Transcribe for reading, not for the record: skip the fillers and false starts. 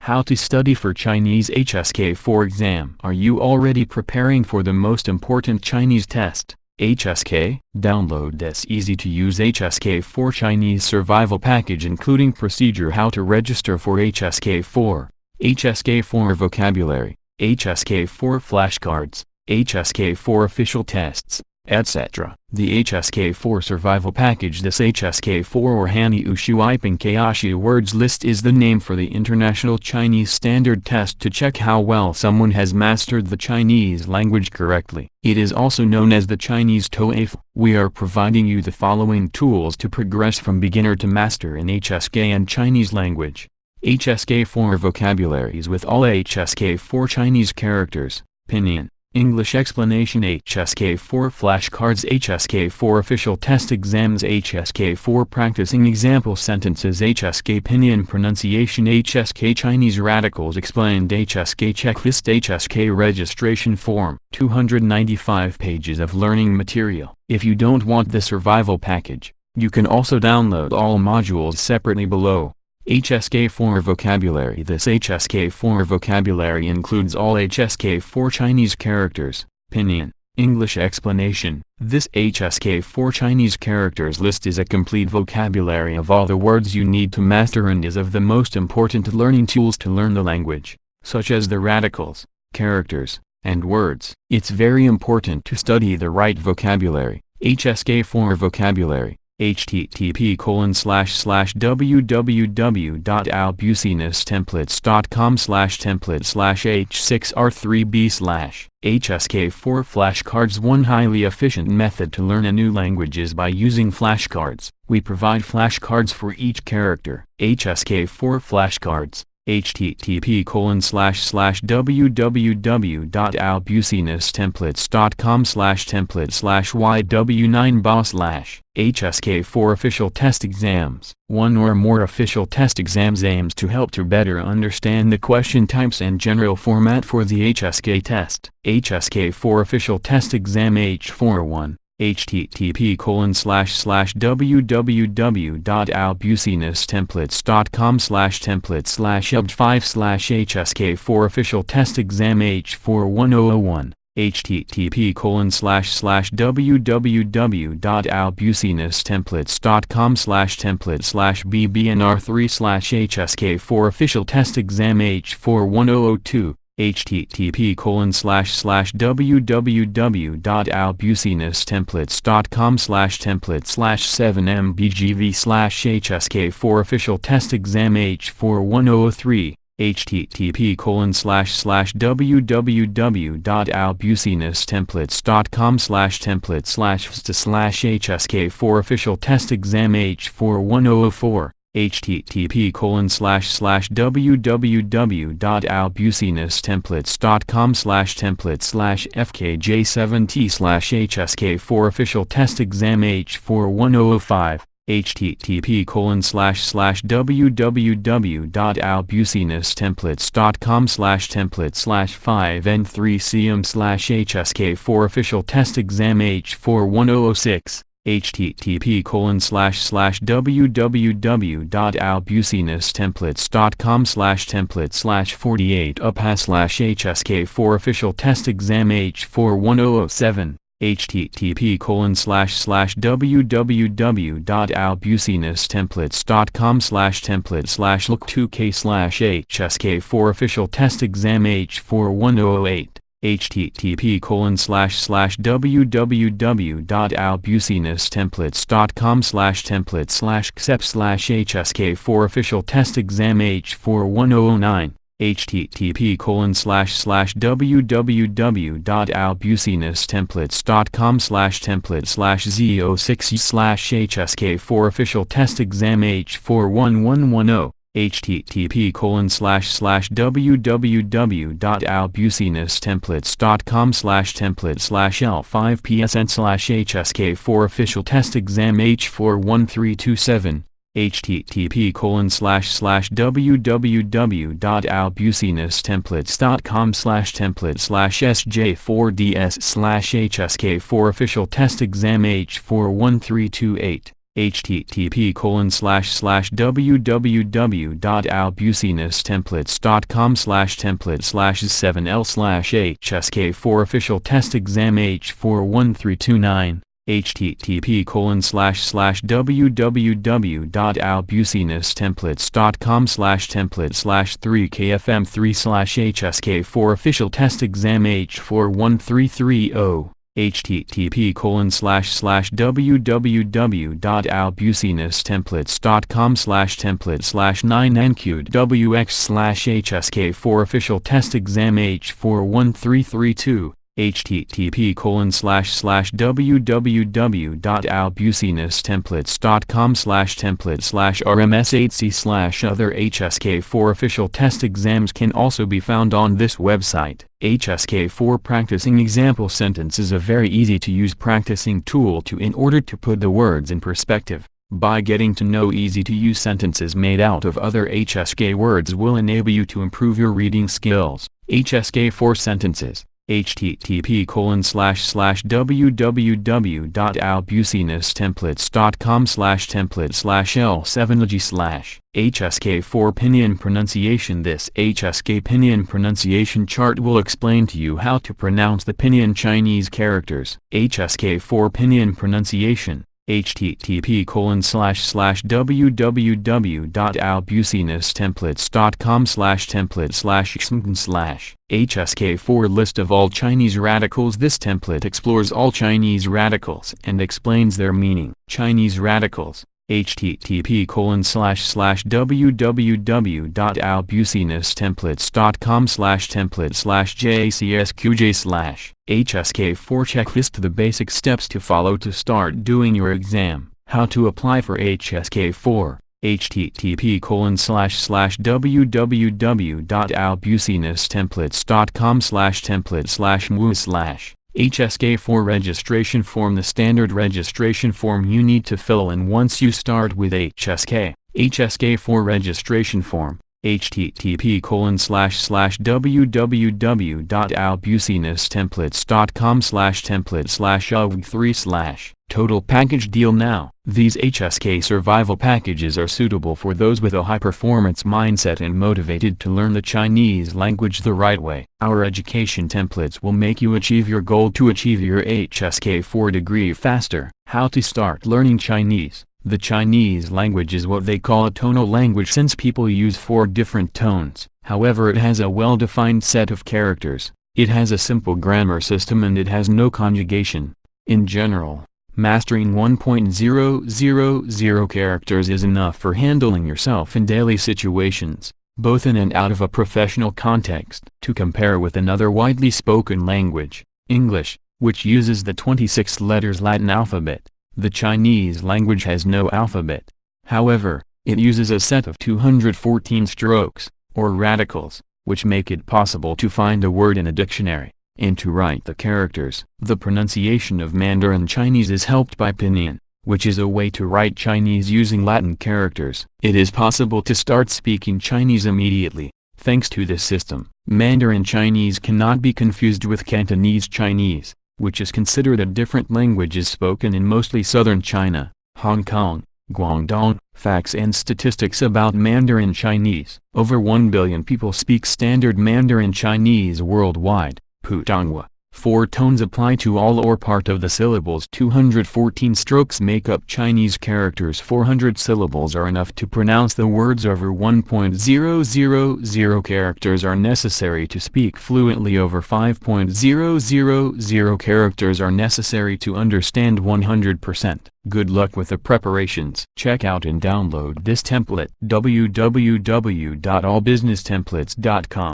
How to study for Chinese HSK4 exam. Are you already preparing for the most important Chinese test, HSK? Download this easy-to-use HSK4 Chinese survival package including procedure how to register for HSK4, HSK4 vocabulary, HSK4 flashcards, HSK4 official tests, etc. The HSK4 survival package. This HSK4 or Hanyu Shuīpíng Kaoshi words list is the name for the International Chinese Standard Test to check how well someone has mastered the Chinese language correctly. It is also known as the Chinese TOEFL. We are providing you the following tools to progress from beginner to master in HSK and Chinese language. HSK4 vocabularies with all HSK4 Chinese characters, pinyin. English explanation. HSK4 flashcards. HSK4 official test exams. HSK4 practicing example sentences. HSK pinyin pronunciation. HSK Chinese radicals explained. HSK checklist. HSK registration form. 295 pages of learning material. If you don't want the survival package, you can also download all modules separately below. HSK4 vocabulary. This HSK4 vocabulary includes all HSK4 Chinese characters, pinyin, English explanation. This HSK4 Chinese characters list is a complete vocabulary of all the words you need to master and is of the most important learning tools to learn the language, such as the radicals, characters, and words. It's very important to study the right vocabulary. HSK4 vocabulary. http://www.albusinesstemplates.com/template/h6r3b/ HSK4 flashcards. One highly efficient method to learn a new language is by using flashcards. We provide flashcards for each character. HSK4 flashcards. http://www.albusinesstemplates.com/template/yw9ba/ HSK4 official test exams. One or more official test exams aims to help to better understand the question types and general format for the HSK test. HSK4 official test exam H41. http://www.albusinesstemplates.com/template/ub5/HSK4 official test exam H41001. http://www.albusinesstemplates.com/template/bbnr3/HSK4 official test exam H41002. http://www.albusinesstemplates.com/template/7mbgv/HSK4 official test exam H41003. http://www.albusinesstemplates.com/template/fsta/HSK4 official test exam H41004. http://www.albusinesstemplates.com/template/fkj7t/HSK4 official test exam H41005. http://www.albusinesstemplates.com/template/5n3cm/HSK4 official test exam H41006. http://www.albusinesstemplates.com/template/48upa/HSK4 official test exam H41007. http://www.albusinesstemplates.com/template/look2k/HSK4 official test exam H41008. http://www.albusinesstemplates.com/template/accept/HSK4 official test exam H41009. http://www.albusinesstemplates.com/template/z06/HSK4 official test exam H41110. http://www.albusinesstemplates.com/template/L5PSN/HSK4 official test exam H41327. http://www.albusinesstemplates.com/template/SJ4DS/HSK4 official test exam H41328. http://www.albusinesstemplates.com/template/7l/HSK4 official test exam H41329 http://www.albusinesstemplates.com/template/3kfm3/HSK4 official test exam H41330 http://www.albusinesstemplates.com/template/9nqwx/HSK4 official test exam H41332 http://www.albusinesstemplates.com/template/rms8c/other HSK4 official test exams can also be found on this website. HSK4 Practicing Example Sentence is a very easy to use practicing tool in order to put the words in perspective. By getting to know easy to use sentences made out of other HSK words will enable you to improve your reading skills. HSK4 sentences http://www.albusinesstemplates.com/template/l7g/HSK4 Pinyin Pronunciation. This HSK Pinyin Pronunciation chart will explain to you how to pronounce the Pinyin Chinese characters. HSK4 Pinyin Pronunciation http://www.albusinesstemplates.com/template/xmn/HSK4 List of all Chinese radicals. This template explores all Chinese radicals and explains their meaning. Chinese radicals http://www.albusinesstemplates.com/template/jacsqj/HSK4 Checklist. The basic steps to follow to start doing your exam. How to apply for HSK4. http://www.albusinesstemplates.com/template/mu/HSK4 Registration Form. The standard registration form you need to fill in once you start with HSK. HSK4 Registration Form http://www.albusinesstemplates.com/template/ug3/ Total Package Deal. Now, these HSK survival packages are suitable for those with a high-performance mindset and motivated to learn the Chinese language the right way. Our education templates will make you achieve your goal to achieve your HSK4 degree faster. How to start learning Chinese. The Chinese language is what they call a tonal language since people use 4 different tones. However, it has a well-defined set of characters. It has a simple grammar system and it has no conjugation. In general, mastering 1.000 characters is enough for handling yourself in daily situations, both in and out of a professional context. To compare with another widely spoken language, English, which uses the 26 letters Latin alphabet, the Chinese language has no alphabet. However, it uses a set of 214 strokes, or radicals, which make it possible to find a word in a dictionary, and to write the characters. The pronunciation of Mandarin Chinese is helped by Pinyin, which is a way to write Chinese using Latin characters. It is possible to start speaking Chinese immediately, thanks to this system. Mandarin Chinese cannot be confused with Cantonese Chinese, which is considered a different language is spoken in mostly southern China, Hong Kong, Guangdong. Facts and statistics about Mandarin Chinese. Over 1 billion people speak standard Mandarin Chinese worldwide. Putonghua. 4 tones apply to all or part of the syllables. 214 strokes make up Chinese characters. 400 syllables are enough to pronounce the words. Over 1.000 characters are necessary to speak fluently. Over 5.000 characters are necessary to understand 100%. Good luck with the preparations. Check out and download this template. www.albusinesstemplates.com